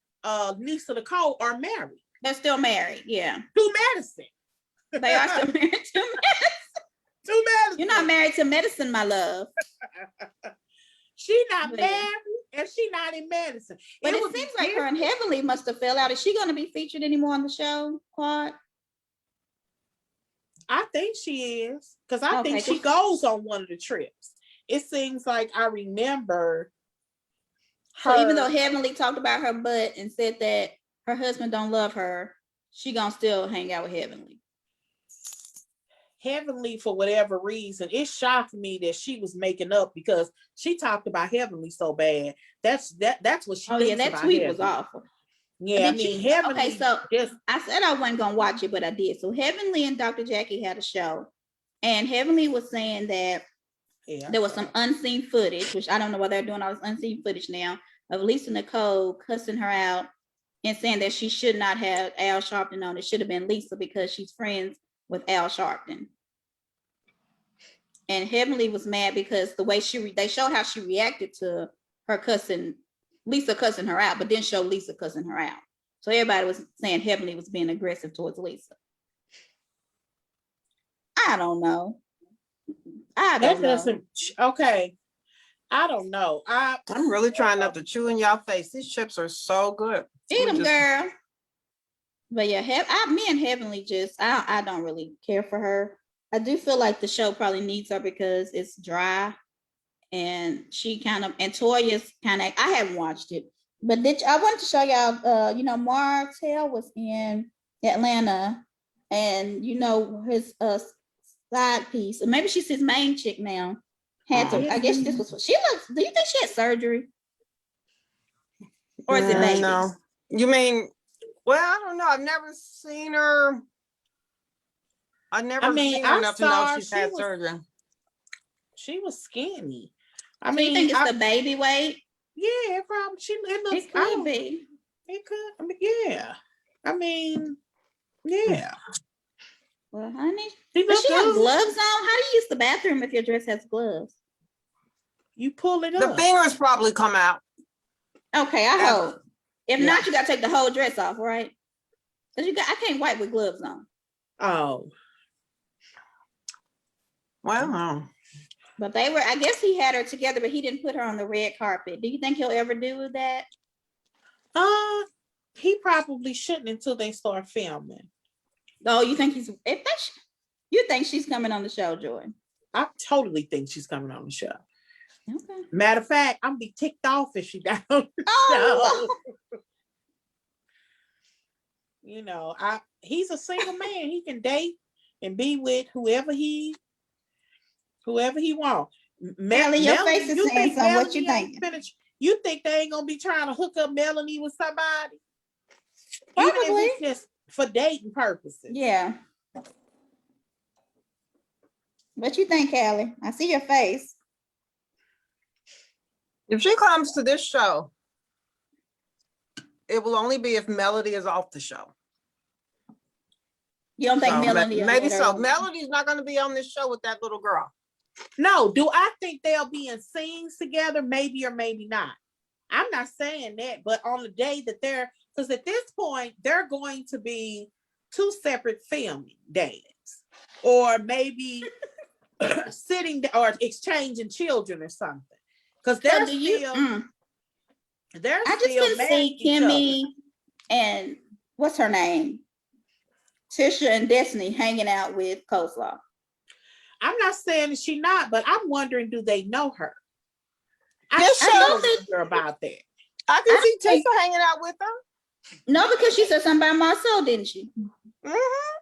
S3: Lisa Nicole are married.
S1: They're still married. Yeah.
S3: To Madison.
S1: They are still married to Madison.
S3: To Madison.
S1: You're not married to Madison, my love.
S3: She not married and she not in Madison.
S1: But it seems like her and Heavenly must have fell out. Is she going to be featured anymore on the show, Quad?
S3: I think she is, because I think she goes on one of the trips. It seems like I remember her.
S1: So even though Heavenly talked about her butt and said that her husband don't love her, she gonna still hang out with Heavenly.
S3: Heavenly, for whatever reason, it shocked me that she was making up, because she talked about Heavenly so bad. That's what she.
S1: Oh yeah, that tweet was awful.
S3: Yeah, I mean, Heavenly.
S1: Okay, so I said I wasn't gonna watch it, but I did. So Heavenly and Dr. Jackie had a show, and Heavenly was saying that
S3: Yeah.
S1: There was some unseen footage, which I don't know why they're doing all this unseen footage now, of Lisa Nicole cussing her out and saying that she should not have Al Sharpton on. It should have been Lisa because she's friends with Al Sharpton. And Heavenly was mad because the way they showed how she reacted to her cussing, Lisa cussing her out, but didn't show Lisa cussing her out. So everybody was saying Heavenly was being aggressive towards Lisa. I don't know.
S3: Okay. I don't know.
S4: I'm really trying not to chew in y'all face. These chips are so good.
S1: Eat them, girl. But yeah, me and Heavenly I don't really care for her. I do feel like the show probably needs her because it's dry, and Toya's kind of. I haven't watched it, but I wanted to show y'all. Martell was in Atlanta, and his side piece, and maybe she's his main chick now. I guess this was. She looks. Do you think she had surgery, or is it baby?
S4: No. You mean? Well, I don't know. I've never seen her. I've never seen her enough to know she's had surgery.
S3: She was skinny.
S1: You think it's the baby weight?
S3: Yeah, it probably. It
S1: could be.
S3: It could. Yeah. Yeah.
S1: Well, honey, does she have gloves on? How do you use the bathroom if your dress has gloves?
S3: You pull it up.
S4: The fingers probably come out.
S1: Okay, I hope. If not, you gotta take the whole dress off, right? Because I can't wipe with gloves on.
S3: Oh.
S4: Wow.
S1: But I guess he had her together, but he didn't put her on the red carpet. Do you think he'll ever do that?
S3: He probably shouldn't until they start filming.
S1: Oh, you think you think she's coming on the show, Jordan?
S3: I totally think she's coming on the show.
S1: Okay.
S3: Matter of fact, I'm gonna be ticked off if she down on the show. He's a single man. He can date and be with whoever he wants.
S1: Melanie, your face is saying something. What you think?
S3: You think they ain't gonna be trying to hook up Melanie with somebody?
S1: Probably.
S3: Even if it's just for dating purposes.
S1: Yeah. What you think, Callie? I see your face.
S4: If she comes to this show, it will only be if Melody is off the show.
S1: You don't think Melody?
S4: Maybe so. Melody's not going to be on this show with that little girl.
S3: No, do I think they'll be in scenes together? Maybe or maybe not. I'm not saying that, but on the day that because at this point, they're going to be 2 separate filming days, or maybe sitting or exchanging children or something. Because they're
S1: I just can see Kimmy and what's her name? Tisha and Destiny hanging out with Coleslaw.
S3: I'm not saying she not, but I'm wondering, do they know her?
S4: I
S3: wonder about that.
S4: I can see Tisha hanging out with her.
S1: No, because she said something about Marcel, didn't she?
S4: Mm-hmm.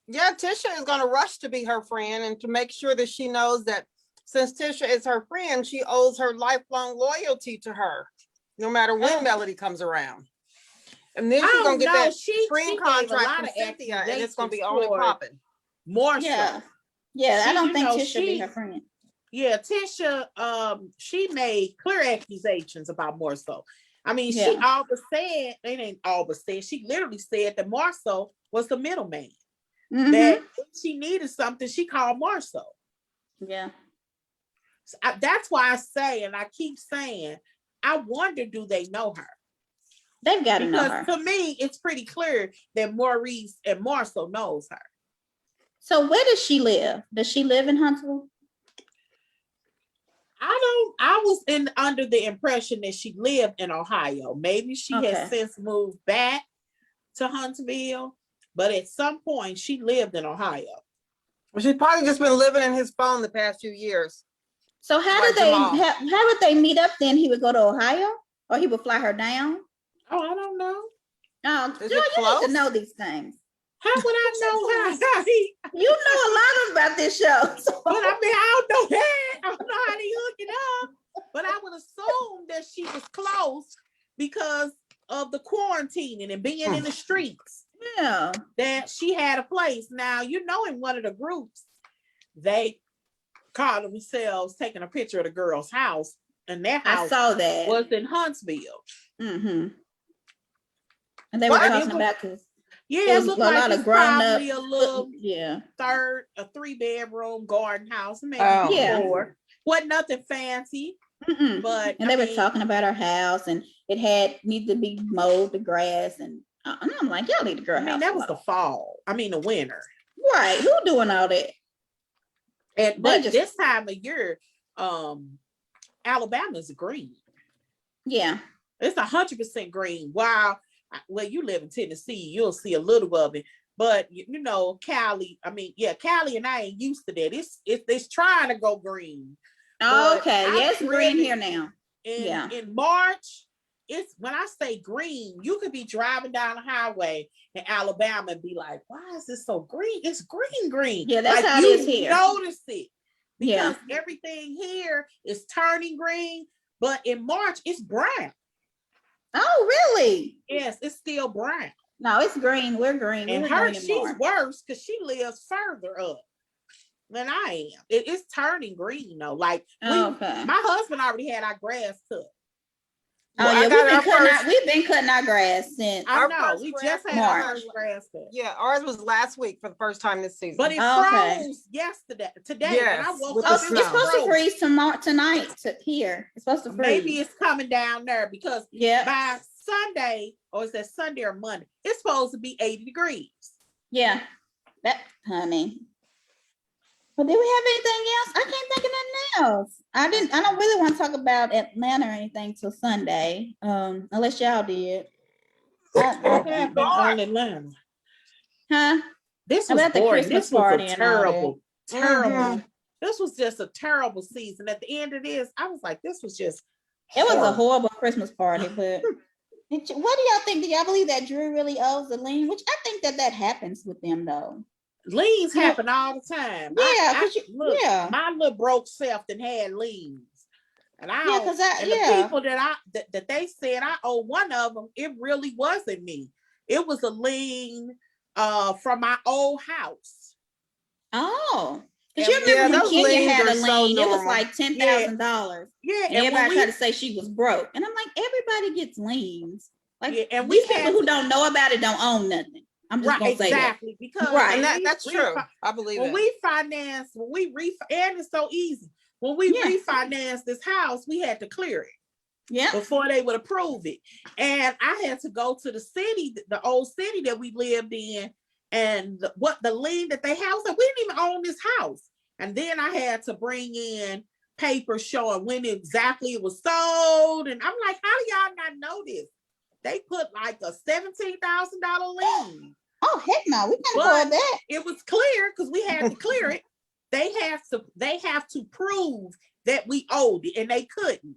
S4: Yeah, Tisha is going to rush to be her friend and to make sure that she knows that since Tisha is her friend, she owes her lifelong loyalty to her, no matter when Melody comes around. And then she's going to get that screen contract from Cynthia, and it's going to be only popping.
S3: More
S1: yeah. So. Yeah, I don't think Tisha be her friend.
S3: Yeah, Tisha, she made clear accusations about Marcel. She all but said, it ain't all but said, she literally said that Marcel was the middleman. Mm-hmm. That if she needed something, she called Marcel.
S1: Yeah.
S3: So that's why I say, and I keep saying, I wonder, do they know her?
S1: They've got to know her.
S3: Because to me, it's pretty clear that Maurice and Marcel knows her.
S1: So where does she live? Does she live in Huntsville?
S3: I was under the impression that she lived in Ohio. Maybe she has since moved back to Huntsville, but at some point she lived in Ohio.
S4: Well, she's probably just been living in his phone the past few years.
S1: So how would they meet up then? He would go to Ohio, or he would fly her down?
S3: Oh, I don't know.
S1: Oh, you need to know these things.
S3: How would I know how?
S1: You know a lot about this show. So.
S3: But I don't know that. I don't know how to hook it up. But I would assume that she was close because of the quarantining and being in the streets.
S1: Yeah.
S3: That she had a place. Now, in one of the groups, they caught themselves taking a picture of the girl's house, and that
S1: I
S3: house
S1: saw that.
S3: was in Huntsville.
S1: Mm-hmm. And they were
S4: What?
S1: talking about because
S3: Yeah,
S1: it
S3: it
S1: was
S3: looked
S1: a
S3: like
S1: lot
S3: it's
S1: of grown up.
S3: probably a little
S1: Yeah.
S3: a 3-bedroom garden house, maybe
S4: Oh.
S1: Yeah.
S3: 4. Wasn't nothing fancy,
S1: Mm-mm.
S3: but
S1: And they were talking about her house, and it had need to be mowed, the grass, and I'm like, y'all leave the girl
S3: I mean,
S1: house
S3: that was the
S1: alone.
S3: fall. I mean, the winter.
S1: Right? Who doing all that?
S3: And
S1: They
S3: but
S1: just-
S3: this time of year, Alabama's green.
S1: Yeah.
S3: It's 100% green. Wow. Well, you live in Tennessee, you'll see a little of it. But you know, Cali, I mean, yeah, Cali and I ain't used to that. It's trying to go green. But
S1: Okay.
S3: I've
S1: Yes, green
S3: driven
S1: here now. Yeah.
S3: in March, it's when I say green, you could be driving down the highway in Alabama and be like, why is this so green? It's green.
S1: Yeah, that's
S3: like
S1: how it
S3: you
S1: is here.
S3: notice it
S1: Yeah.
S3: because everything here is turning green, but in March it's brown.
S1: Oh, really?
S3: Yes, it's still brown.
S1: No, it's green. We're green.
S3: And
S1: We're
S3: her,
S1: green in
S3: she's
S1: March.
S3: worse because she lives further up than I am. It's turning green though. Like
S1: Okay.
S3: my husband already had our grass cut.
S1: Oh,
S4: Well, I
S1: yeah,
S4: got our first-
S1: we've been cutting our grass since.
S3: I
S4: Our
S3: know
S4: first
S3: we
S4: grass
S3: just had our
S1: March.
S3: first grass cut.
S4: Yeah, ours was last week for the first time this season.
S3: But it
S1: Okay.
S3: froze today.
S4: Yes,
S3: When I woke
S4: with
S3: up,
S4: the
S1: Oh,
S3: it
S1: it's
S4: snow.
S1: supposed to
S3: froze.
S1: freeze tonight here. It's supposed to freeze.
S3: Maybe it's coming down there because
S1: Yeah.
S3: by Sunday, or is that Sunday or Monday? It's supposed to be 80 degrees.
S1: Yeah. That, honey. But did we have anything else? I can't think of nothing else. I don't really want to talk about Atlanta or anything till Sunday. Unless y'all did.
S3: What happened all Atlanta?
S1: Huh?
S3: This was
S1: About the
S3: boring.
S1: Christmas
S3: This was
S1: party
S3: a
S1: and all that.
S3: terrible. This was just a terrible season. At the end of this, I was like, this was just
S1: It was a
S3: horrible.
S1: horrible Christmas party, but what do y'all think? Do y'all believe that Drew really owes the lien? Which I think that happens with them though.
S3: Liens
S1: Yeah.
S3: happen all the time.
S1: Yeah,
S3: Look,
S1: yeah.
S3: my little broke self that had liens. And I
S1: Yeah,
S3: don't-
S1: 'cause
S3: and the people that they said I owe one of them, it really wasn't me. It was a lien from my old house.
S1: Oh. Because
S3: And
S1: you remember when
S4: those
S1: Kenya
S4: liens
S1: had a
S4: are so
S1: lien, it was
S4: normal.
S1: like $10,000.
S3: Yeah,
S1: And everybody tried to say she was broke. And I'm like, everybody gets liens. Like,
S3: Yeah, and
S1: these
S3: we
S1: people who don't know about it don't own nothing. I'm just
S3: right,
S1: gonna say that.
S3: exactly. Because
S1: Right.
S4: And
S3: when
S4: that's
S3: we
S4: true.
S3: refi-
S4: I believe
S3: when
S4: it.
S3: we finance, and it's so easy. When we
S1: Yeah.
S3: refinanced this house, we had to clear it
S1: Yeah.
S3: before they would approve it. And I had to go to the city, the old city that we lived in, and the lien that they have. So we didn't even own this house. And then I had to bring in papers showing when exactly it was sold. And I'm like, how do y'all not know this? They put like a $17,000 lien.
S1: Oh, heck no. We can't
S3: But
S1: afford that.
S3: it was clear because we had to clear it. They have to prove that we owed it, and they couldn't.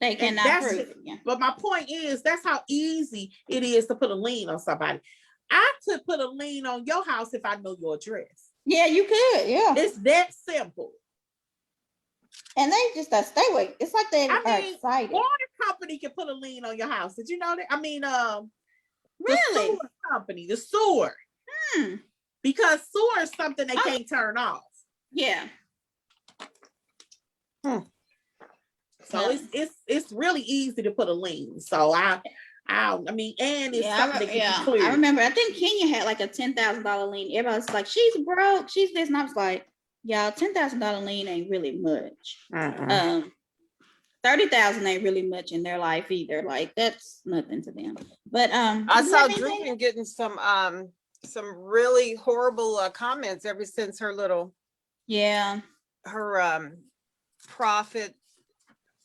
S1: They cannot
S3: that's
S1: prove
S3: it.
S1: it. Yeah.
S3: But my point is, that's how easy it is to put a lien on somebody. I could put a lien on your house if I know your address.
S1: Yeah, you could. Yeah.
S3: It's that simple.
S1: And they just stay away. It's like they
S3: I
S1: are
S3: mean,
S1: excited.
S3: Water company can put a lien on your house. Did you know that? I mean, the
S1: Really?
S3: sewer company, the sewer,
S1: Hmm.
S3: because sewer is something they
S1: Oh.
S3: can't turn off.
S1: Yeah.
S3: So it's really easy to put a lien. So I mean, and it's something that can be clear.
S1: I remember. I think Kenya had like a $10,000 lien. Everybody's like, she's broke. She's this, and I was like, y'all, $10,000 lien ain't really much. 30,000 ain't really much in their life either. Like that's nothing to them. But
S4: I
S1: do you
S4: saw
S1: have anything?
S4: Drew been getting some really horrible comments ever since her profit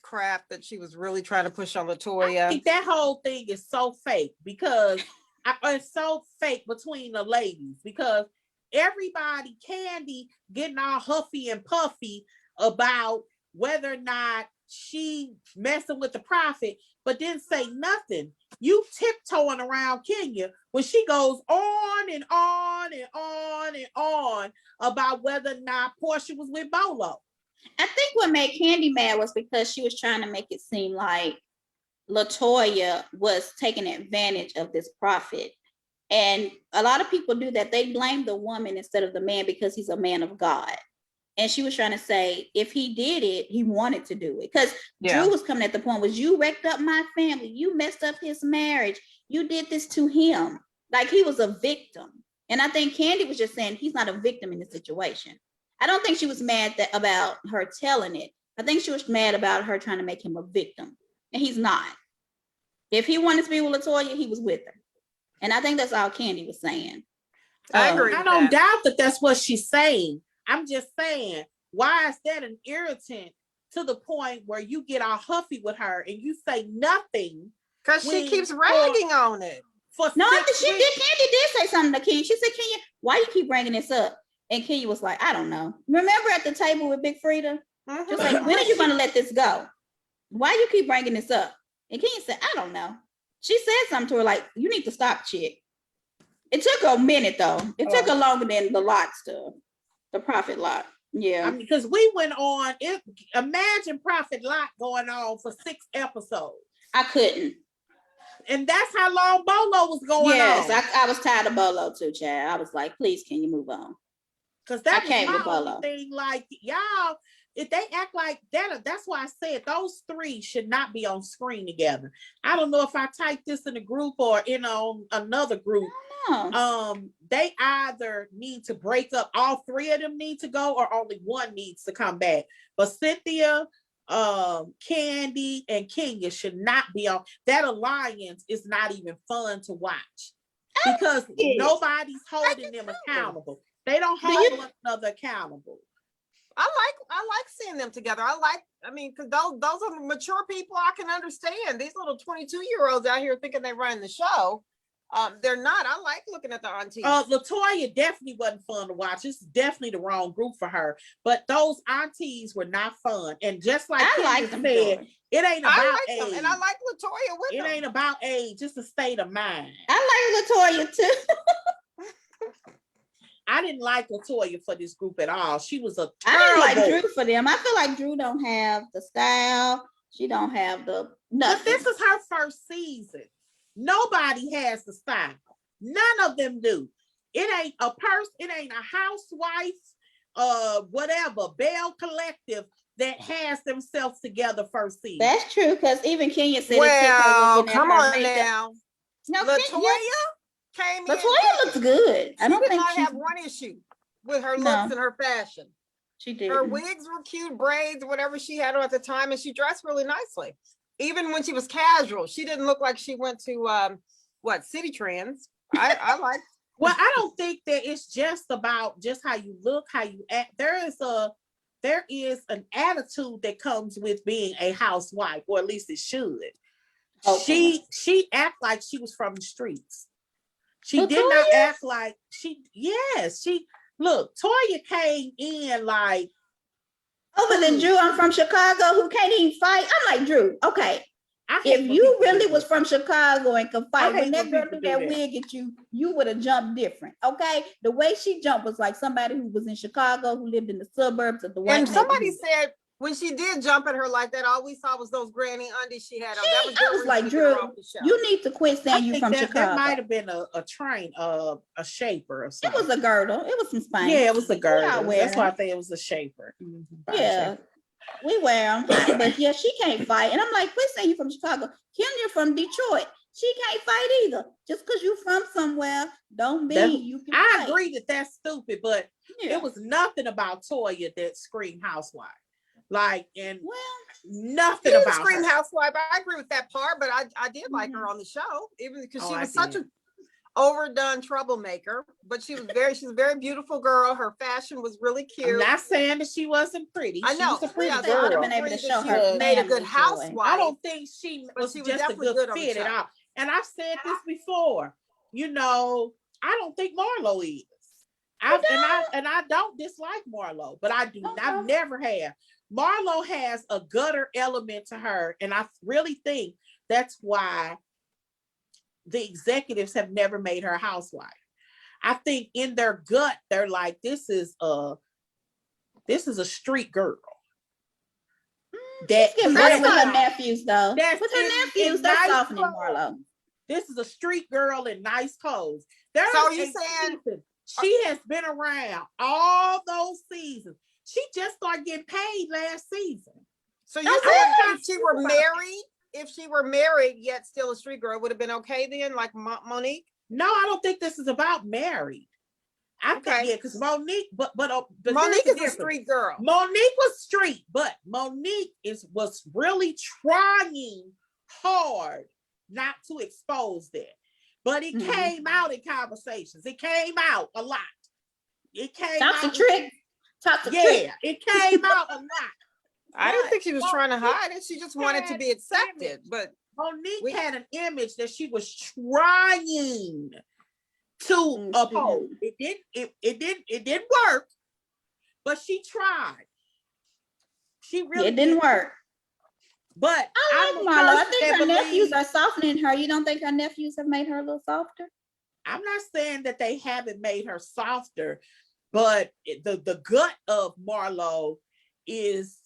S4: crap that she was really trying to push on
S3: I
S4: Latoya.
S3: think that whole thing is so fake because it's so fake between the ladies because everybody, Candy, getting all huffy and puffy about whether or not she messing with the prophet, but didn't say nothing. You tiptoeing around Kenya when she goes on and on and on and on about whether or not Portia was with Bolo.
S1: I think what made Candy mad was because she was trying to make it seem like Latoya was taking advantage of this prophet. And a lot of people do that. They blame the woman instead of the man because he's a man of God. And she was trying to say, if he did it, he wanted to do it. Because
S4: Yeah.
S1: Drew was coming at the point, was you wrecked up my family. You messed up his marriage. You did this to him. Like he was a victim. And I think Candy was just saying he's not a victim in the situation. I don't think she was mad about her telling it. I think she was mad about her trying to make him a victim. And he's not. If he wanted to be with LaToya, he was with her. And I think that's all Candy was saying.
S4: I agree.
S3: I
S4: with
S3: don't
S4: that.
S3: doubt that that's what she's saying. I'm just saying, why is that an irritant to the point where you get all huffy with her and you say nothing?
S4: Because she
S3: when-
S4: keeps ragging on it.
S3: For
S1: No, I
S3: 6
S1: think
S3: weeks.
S1: Candy did say something to Kenya. She said, Kenya, why you keep bringing this up? And Kenya was like, I don't know. Remember at the table with Big Frida?
S4: Mhm.
S1: Just like, when are you going to let this go? Why you keep bringing this up? And Kenya said, I don't know. She said something to her like, you need to stop, chick. It took her a minute though. It took her longer than the Lott stuff, the Prophet Lott. Yeah.
S3: I mean, because we went on, imagine Prophet Lott going on for 6 episodes.
S1: I couldn't.
S3: And that's how long Bolo was going
S1: Yes,
S3: on.
S1: I was tired of Bolo too, Chad. I was like, please, can you move on?
S3: Because that
S1: I
S3: was
S1: can't
S3: my
S1: with Bolo.
S3: only thing. Like, y'all, if they act like that, that's why I said those 3 should not be on screen together. I don't know if I typed this in a group or in another group.
S1: No.
S3: They either need to break up, all 3 of them need to go, or only one needs to come back. But Cynthia, Candy, and Kenya should not be on. That alliance is not even fun to watch because nobody's holding them accountable. They don't hold one another accountable.
S4: I like seeing them together. I mean, because those are mature people I can understand. These little 22-year-olds out here thinking they're running the show. They're not. I like looking at the aunties.
S3: LaToya definitely wasn't fun to watch. It's definitely the wrong group for her. But those aunties were not fun. And just like
S1: I like them.
S3: said, it ain't about
S4: I like
S3: age.
S4: them, and I like LaToya with
S3: It
S4: them.
S3: ain't about age, just a state of mind.
S1: I like LaToya too.
S3: I didn't like LaToya for this group at all. She was a
S1: I didn't like
S3: terrible.
S1: Drew for them. I feel like Drew don't have the style. She don't have the nothing.
S3: But this is her first season. Nobody has the style. None of them do. It ain't a person, it ain't a housewife, whatever, Bell Collective that has themselves together first season.
S1: That's true, because even Kenya said
S4: Well,
S1: it took her
S4: come
S1: looking at her
S4: on
S1: makeup.
S4: now.
S1: No,
S4: LaToya came in.
S1: LaToya looks good. I
S4: She
S1: don't
S4: did
S1: think
S4: not
S1: she's,
S4: have one issue with her
S1: No.
S4: looks and her fashion.
S1: she did.
S4: Her wigs were cute, braids, whatever she had on at the time, and she dressed really nicely. Even when she was casual, she didn't look like she went to City Trends. I like.
S3: Well, I don't think that it's just about just how you look, how you act. There is an attitude that comes with being a housewife, or at least it should.
S1: Okay.
S3: She act like she was from the streets. She
S1: LaToya?
S3: did not act like look, Toya came in like
S1: Other than Drew, I'm from Chicago, who can't even fight. I'm like, Drew, okay.
S3: I hate
S1: If
S3: when
S1: you
S3: people
S1: really
S3: do
S1: was
S3: that.
S1: from Chicago and could fight,
S3: hate
S1: when that
S3: when
S1: girl
S3: people
S1: threw
S3: do
S1: that
S3: that.
S1: wig at you, you would have jumped different. Okay. The way she jumped was like somebody who was in Chicago, who lived in the suburbs of the white
S4: And somebody
S1: neighborhood.
S4: said when she did jump at her like that, all we saw was those granny undies she had on. That was
S1: I
S4: your
S1: was
S4: reason
S1: like,
S4: to get her
S1: Drew,
S4: off the show.
S1: you need to quit
S3: I
S1: saying you
S3: think
S1: from
S3: that
S1: Chicago.
S3: might have been a train, a shaper or
S1: It
S3: something.
S1: was a girdle. It was some Spanx.
S3: Yeah, it was a girdle.
S1: wear
S3: That's why I
S1: them.
S3: think it was a shaper. Body
S1: Yeah.
S3: shaper.
S1: We wear them, but yeah, she can't fight. And I'm like, quit saying you from Chicago. Kenya from Detroit. She can't fight either. Just because you from somewhere, don't mean you can
S3: I
S1: fight.
S3: agree that that's stupid, but
S1: Yeah.
S3: it was nothing about Toya that screamed housewife. Like, and
S1: Well,
S3: nothing
S4: She didn't
S3: about
S4: scream
S3: her.
S4: housewife. I agree with that part, but I did like her on the show, even because
S3: Oh,
S4: she
S3: I
S4: was such
S3: did.
S4: an overdone troublemaker. But she's a very beautiful girl. Her fashion was really cute.
S3: I'm not saying that she wasn't pretty.
S4: I
S3: She
S4: know.
S3: was a pretty
S1: I think I would have
S3: girl.
S1: been able to
S4: Agree
S1: show
S4: that
S1: her
S4: she made a good
S1: manly joy.
S4: housewife.
S3: I don't think she
S4: But
S3: was
S4: she was
S3: just a
S4: definitely
S3: good
S4: good on the
S3: fit at
S4: show.
S3: all. And I've said this before. You know, I don't think Marlo is. I don't dislike Marlo, but I've never have. Marlo has a gutter element to her, and I really think that's why the executives have never made her a housewife. I think in their gut, they're like, this is a street girl.
S1: She's getting better with her
S4: not-
S1: nephews, though.
S3: That's
S1: With her
S3: in
S1: nephews, that's
S3: nice
S1: softening
S3: clothes.
S1: Marlo.
S3: This is a street girl in nice clothes.
S4: So are you saying
S3: she has been around all those seasons. She just started getting paid last season.
S4: So
S3: That's
S4: you saying
S3: all
S4: if she were married, yet still a street girl, would have been okay then, like Monique?
S3: No, I don't think this is about married. I think,
S4: Okay.
S3: yeah, because Monique, but
S4: Monique
S3: here's
S4: is
S3: the
S4: a
S3: difference.
S4: street girl.
S3: Monique was street, but Monique was really trying hard not to expose that. But it came out in conversations. It came out a lot. It came
S1: Talk to
S3: out.
S1: Trick. Talk to Trick.
S3: Yeah, it came out a lot.
S4: I didn't
S3: But
S4: think she was trying to
S3: Monique
S4: hide it. She just wanted to be accepted. But
S3: Monique had an image that she was trying to uphold. It didn't work, but she tried. She really
S1: It didn't work.
S3: But
S1: I like Marlo. I think her nephews are softening her. You don't think her nephews have made her a little softer?
S3: I'm not saying that they haven't made her softer, but the gut of Marlo is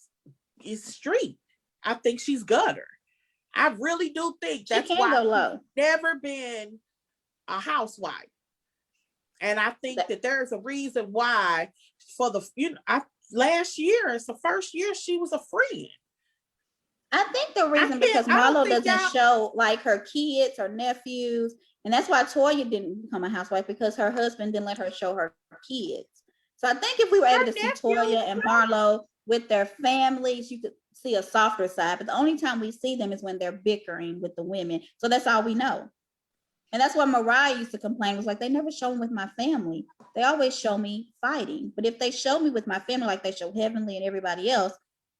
S3: street. I think she's gutter. I really do think that's
S1: she can
S3: why
S1: go low.
S3: she's never been a housewife. And I think that there's a reason why for the, last year, it's the first year she was a friend.
S1: I think the reason because Marlo doesn't show like her kids or nephews, and that's why Toya didn't become a housewife, because her husband didn't let her show her kids. So I think if we were able to see Toya and Marlo with their families, you could see a softer side. But the only time we see them is when they're bickering with the women. So that's all we know. And that's what Mariah used to complain, was like, they never show me with my family. They always show me fighting. But if they show me with my family, like they show Heavenly and everybody else,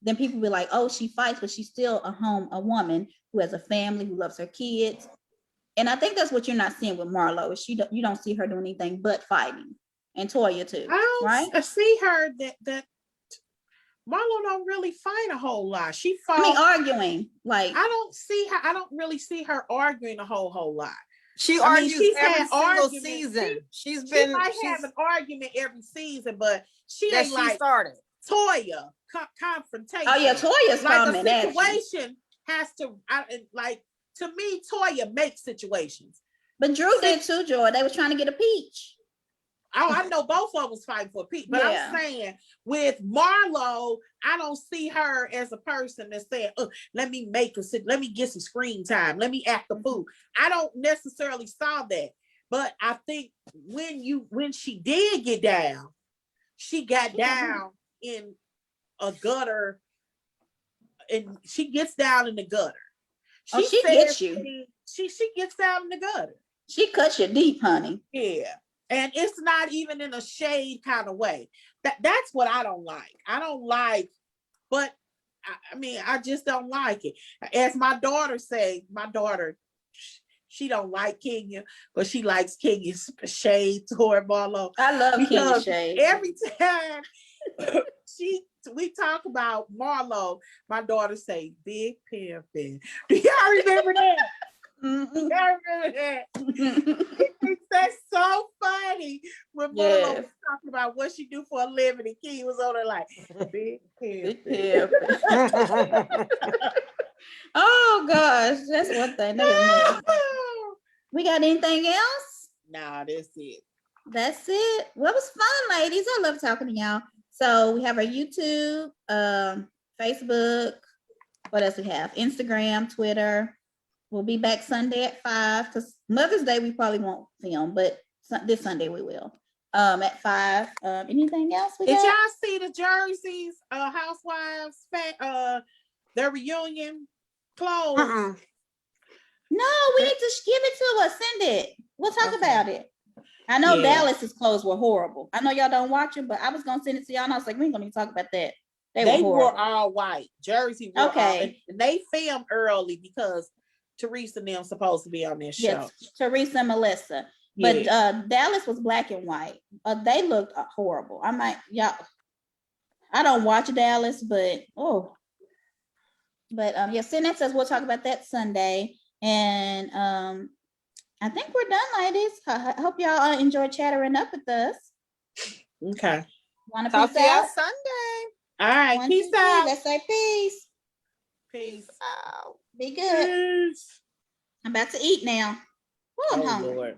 S1: then people be like, oh, she fights, but she's still a woman who has a family, who loves her kids. And I think that's what you're not seeing with Marlo, is you don't see her doing anything but fighting. And Toya too, right?
S3: I see her that Marlo don't really fight a whole lot. She fought.
S1: I mean, arguing. Like,
S3: I don't really see her arguing a whole lot.
S4: She argues every single season. She might
S3: have an argument every season, but she
S4: ain't
S3: like
S4: started.
S3: Toya confrontation.
S1: Oh yeah, Toya's
S3: like
S1: coming.
S3: a situation has to to me, Toya makes situations.
S1: But Drew did too, Joy. They was trying to get a peach.
S3: Oh, I know both of them was fighting for a peach, but I'm saying with Marlo, I don't see her as a person that said, let me get some screen time, let me act the fool. I don't necessarily saw that, but I think when she did get down, she got down in a gutter, and she gets down in the gutter.
S1: She gets you.
S3: She gets down in the gutter.
S1: She cuts you deep, honey.
S3: Yeah. And it's not even in a shade kind of way. That's what I don't like. I don't like, but I mean, I just don't like it. As my daughter say, she don't like Kenya, but she likes Kenya's shade toward Marlo.
S1: I love Kenya's shade.
S3: Every time we talk about Marlo, my daughter say, Big Pimpin'. Do y'all remember that?
S1: Mm-hmm.
S3: I remember that. That's so funny when Marlo was talking about what she do for a living, and Key was on her like, Big Pimpin'.
S1: Oh gosh, that's one thing. We got anything else?
S3: Nah, that's it.
S1: That's it. Well, it was fun, ladies. I love talking to y'all. So we have our YouTube, Facebook. What else we have? Instagram, Twitter. We'll be back Sunday at 5, because Mother's Day we probably won't film, but this Sunday we will. At 5. Anything else?
S3: Did y'all see the jerseys? Housewives, their reunion clothes.
S1: No, we need to give it to us. Send it. We'll talk about it. I know Dallas's clothes were horrible. I know y'all don't watch them, but I was gonna send it to y'all, and I was like, we ain't gonna even talk about that. They
S3: were all white. Jersey were
S1: okay.
S3: And they filmed early because Teresa and them supposed to be on this show.
S1: Yes, Teresa and Melissa. But Dallas was black and white. They looked horrible. I don't watch Dallas, but send that says we'll talk about that Sunday. And I think we're done, ladies. I hope y'all enjoy chattering up with us.
S3: Okay.
S4: Want to talk to y'all Sunday?
S3: All right. Peace out.
S1: Let's say peace.
S3: Peace
S1: out. Be good. Peace. I'm about to eat now. Oh, I'm hungry. Lord.